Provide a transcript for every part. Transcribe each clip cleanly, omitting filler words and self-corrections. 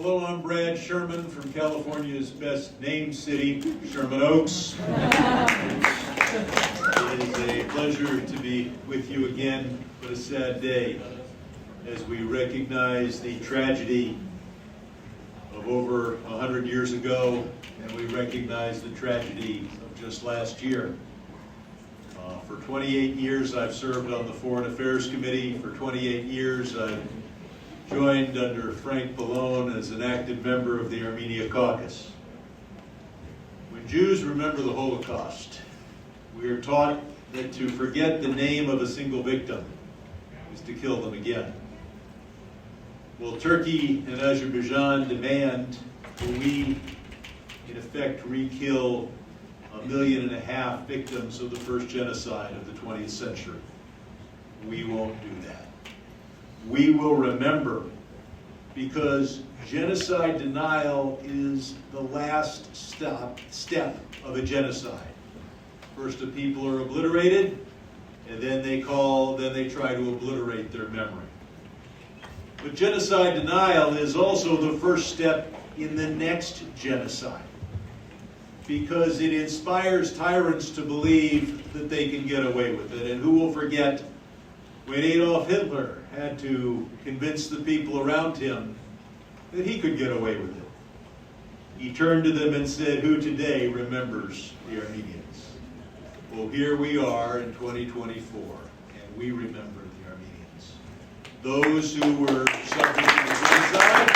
Hello, I'm Brad Sherman from California's best named city, Sherman Oaks. It is a pleasure to be with you again, but a sad day as we recognize the tragedy of over 100 years ago, and we recognize the tragedy of just last year. For 28 years I've served on the Foreign Affairs Committee. For 28 years I've joined under Frank Pallone as an active member of the Armenia Caucus. When Jews remember the Holocaust, we are taught that to forget the name of a single victim is to kill them again. Well, Turkey and Azerbaijan demand that we, in effect, re-kill 1.5 million victims of the first genocide of the 20th century. We won't do that. We will remember, because genocide denial is the last step of a genocide. First the people are obliterated, and then they try to obliterate their memory. But genocide denial is also the first step in the next genocide, because it inspires tyrants to believe that they can get away with it. And who will forget when Adolf Hitler had to convince the people around him that he could get away with it? He turned to them and said, "Who today remembers the Armenians?" Well, here we are in 2024, and we remember the Armenians. Those who were subject to the genocide,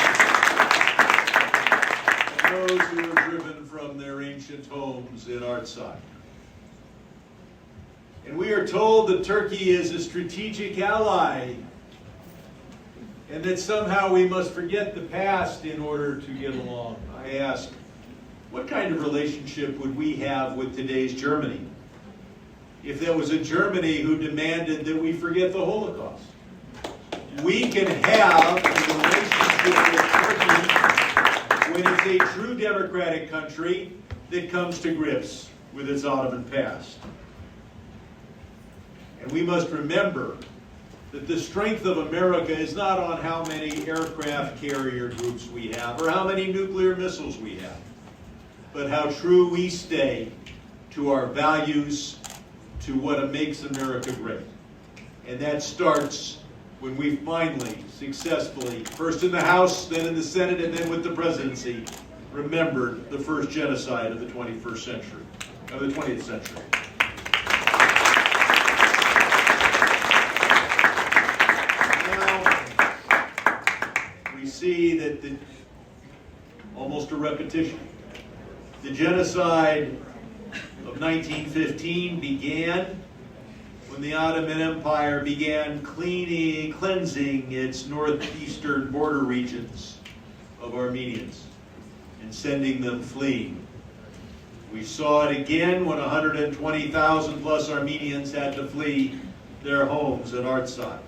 and those who were driven from their ancient homes in Artsakh. And we are told that Turkey is a strategic ally, and that somehow we must forget the past in order to get along. I ask, what kind of relationship would we have with today's Germany if there was a Germany who demanded that we forget the Holocaust? We can have a relationship with Turkey when it's a true democratic country that comes to grips with its Ottoman past. And we must remember that the strength of America is not on how many aircraft carrier groups we have or how many nuclear missiles we have, but how true we stay to our values, to what makes America great. And that starts when we finally, successfully, first in the House, then in the Senate, and then with the presidency, remembered the first genocide of the 21st century, of the 20th century. See that almost a repetition. The genocide of 1915 began when the Ottoman Empire began cleansing its northeastern border regions of Armenians and sending them fleeing. We saw it again when 120,000 plus Armenians had to flee their homes in Artsakh.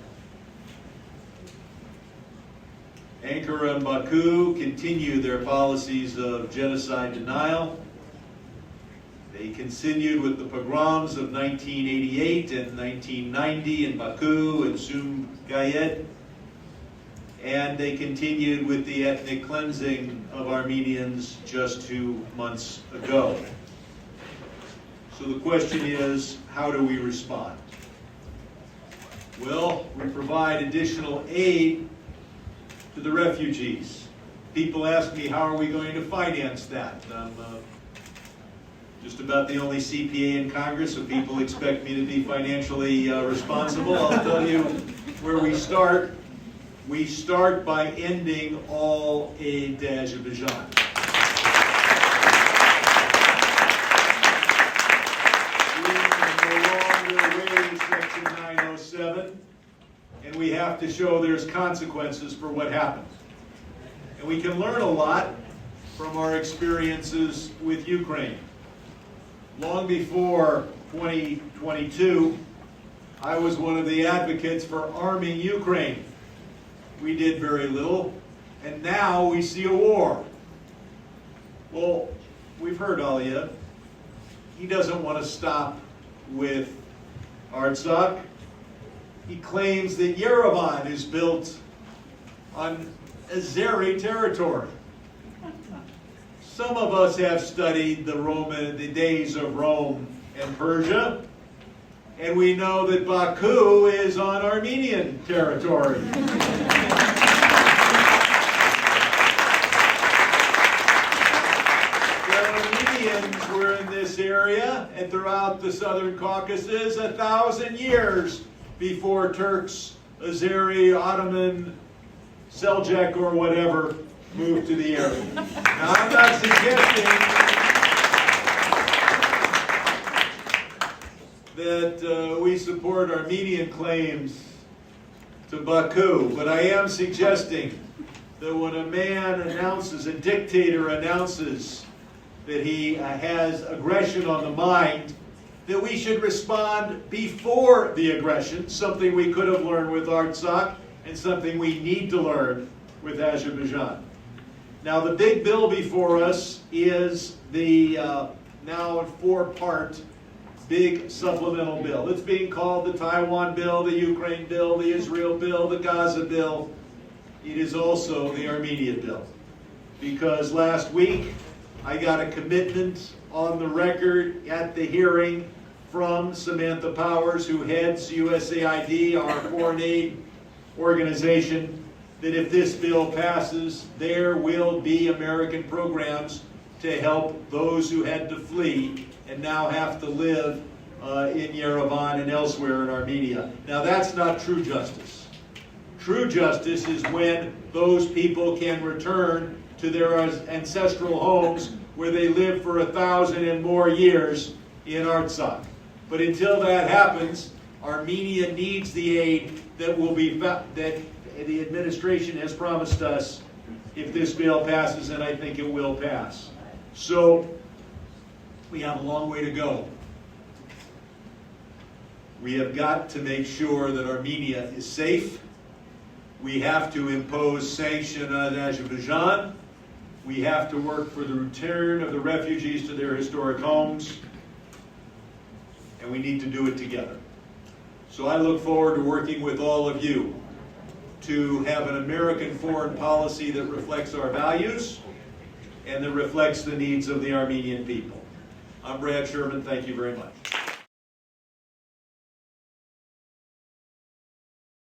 Ankara and Baku continue their policies of genocide denial. They continued with the pogroms of 1988 and 1990 in Baku and Sumgayit, and they continued with the ethnic cleansing of Armenians just 2 months ago. So the question is, how do we respond? Well, we provide additional aid to the refugees. People ask me, how are we going to finance that? I'm just about the only CPA in Congress, so people expect me to be financially responsible. I'll tell you where we start. We start by ending all aid to Azerbaijan. We can no longer waive Section 907. And we have to show there's consequences for what happened. And we can learn a lot from our experiences with Ukraine. Long before 2022, I was one of the advocates for arming Ukraine. We did very little, and now we see a war. Well, we've heard Aliyev. He doesn't want to stop with Artsakh. He claims that Yerevan is built on Azeri territory. Some of us have studied the days of Rome and Persia, and we know that Baku is on Armenian territory. Were in this area and throughout the southern Caucasus 1,000 years before Turks, Azeri, Ottoman, Seljuk, or whatever moved to the area. Now, I'm not suggesting that we support Armenian claims to Baku, but I am suggesting that when a man announces, a dictator announces that he has aggression on the mind, that we should respond before the aggression, something we could have learned with Artsakh and something we need to learn with Azerbaijan. Now, the big bill before us is the now 4-part big supplemental bill. It's being called the Taiwan bill, the Ukraine bill, the Israel bill, the Gaza bill. It is also the Armenia bill. Because last week, I got a commitment on the record at the hearing from Samantha Powers, who heads USAID, our foreign aid organization, that if this bill passes, there will be American programs to help those who had to flee and now have to live in Yerevan and elsewhere in Armenia. Now, that's not true justice. True justice is when those people can return to their ancestral homes where they lived for 1,000 and more years in Artsakh. But until that happens, Armenia needs the aid that the administration has promised us if this bill passes, and I think it will pass. So we have a long way to go. We have got to make sure that Armenia is safe. We have to impose sanctions on Azerbaijan. We have to work for the return of the refugees to their historic homes, and we need to do it together. So I look forward to working with all of you to have an American foreign policy that reflects our values and that reflects the needs of the Armenian people. I'm Brad Sherman. Thank you very much.